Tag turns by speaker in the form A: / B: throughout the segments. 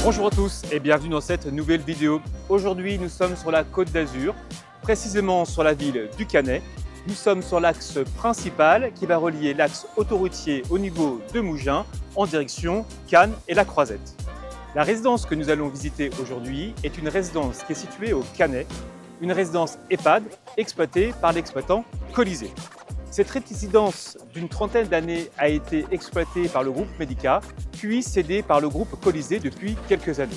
A: Bonjour à tous et bienvenue dans cette nouvelle vidéo. Aujourd'hui, nous sommes sur la Côte d'Azur, précisément sur la ville du Cannet. Nous sommes sur l'axe principal qui va relier l'axe autoroutier au niveau de Mougins en direction Cannes et la Croisette. La résidence que nous allons visiter aujourd'hui est une résidence qui est située au Cannet, une résidence EHPAD exploitée par l'exploitant Colisée. Cette résidence d'une trentaine d'années a été exploitée par le groupe Medica, puis cédée par le groupe Colisée depuis quelques années.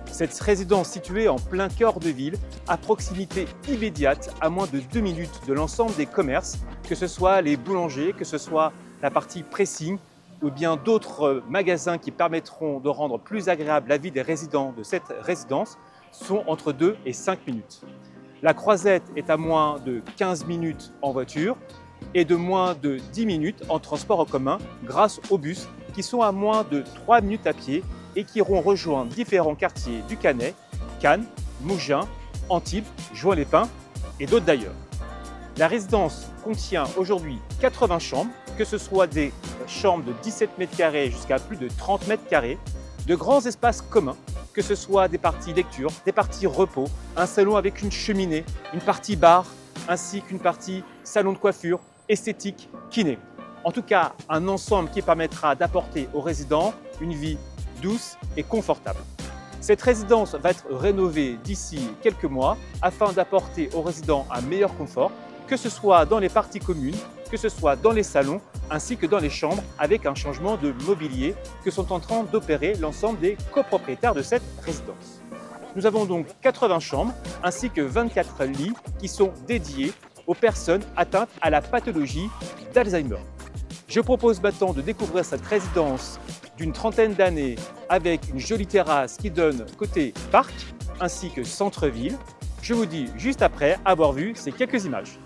A: Cette résidence située en plein cœur de ville, à proximité immédiate, à moins de 2 minutes de l'ensemble des commerces, que ce soit les boulangers, que ce soit la partie pressing ou bien d'autres magasins qui permettront de rendre plus agréable la vie des résidents de cette résidence, sont entre 2 et 5 minutes. La Croisette est à moins de 15 minutes en voiture et de moins de 10 minutes en transport en commun grâce aux bus qui sont à moins de 3 minutes à pied et qui iront rejoindre différents quartiers du Cannet, Cannes, Mougins, Antibes, Juan-les-Pins et d'autres d'ailleurs. La résidence contient aujourd'hui 80 chambres, que ce soit des chambres de 17 mètres carrés jusqu'à plus de 30 mètres carrés, de grands espaces communs, que ce soit des parties lecture, des parties repos, un salon avec une cheminée, une partie bar, ainsi qu'une partie salon de coiffure, esthétique, kiné. En tout cas, un ensemble qui permettra d'apporter aux résidents une vie douce et confortable. Cette résidence va être rénovée d'ici quelques mois afin d'apporter aux résidents un meilleur confort, que ce soit dans les parties communes, que ce soit dans les salons, ainsi que dans les chambres, avec un changement de mobilier que sont en train d'opérer l'ensemble des copropriétaires de cette résidence. Nous avons donc 80 chambres ainsi que 24 lits qui sont dédiés aux personnes atteintes à la pathologie d'Alzheimer. Je propose maintenant de découvrir cette résidence d'une trentaine d'années avec une jolie terrasse qui donne côté parc ainsi que centre-ville. Je vous dis juste après avoir vu ces quelques images.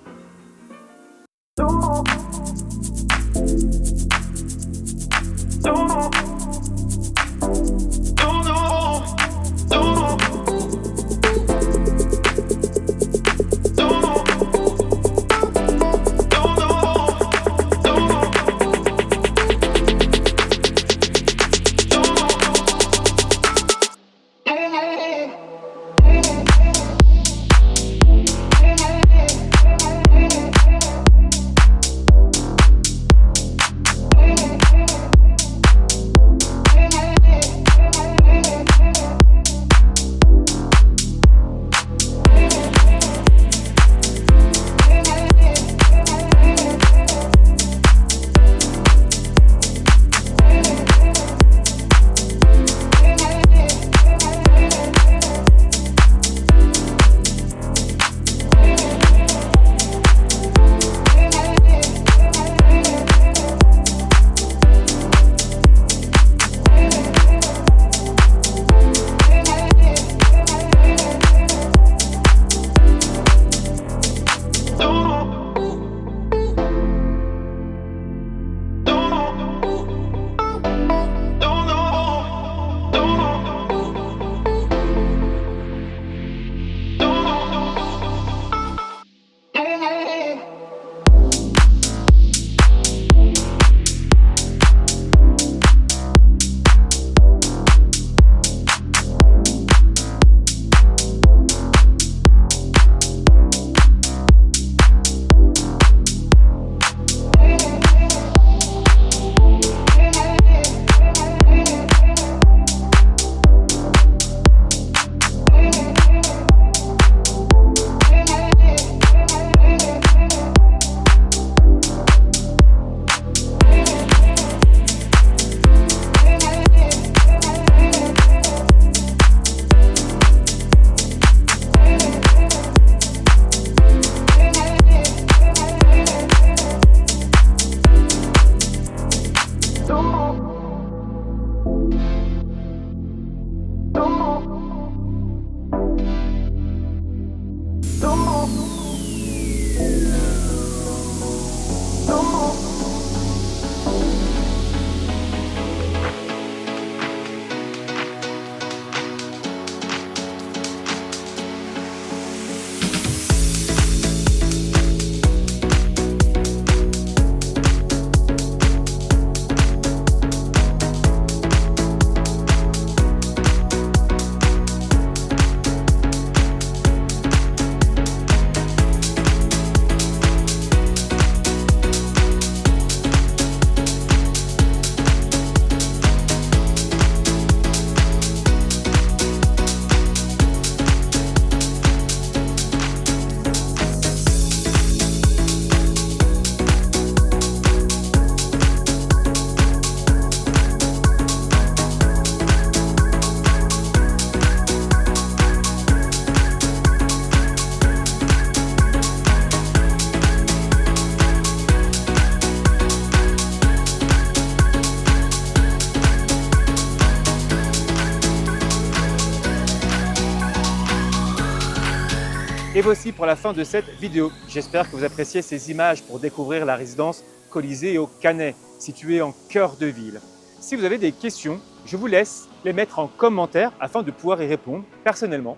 A: Et voici pour la fin de cette vidéo. J'espère que vous appréciez ces images pour découvrir la résidence Colisée au Canet, située en cœur de ville. Si vous avez des questions, je vous laisse les mettre en commentaire afin de pouvoir y répondre personnellement.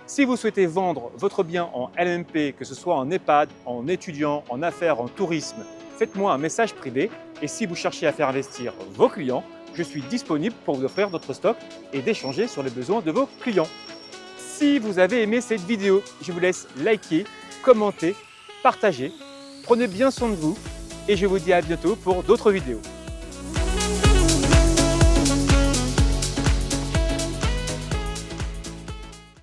A: Si vous souhaitez vendre votre bien en LMP, que ce soit en EHPAD, en étudiant, en affaires, en tourisme, faites-moi un message privé. Et si vous cherchez à faire investir vos clients, je suis disponible pour vous offrir notre stock et d'échanger sur les besoins de vos clients. Si vous avez aimé cette vidéo, je vous laisse liker, commenter, partager. Prenez bien soin de vous et je vous dis à bientôt pour d'autres vidéos.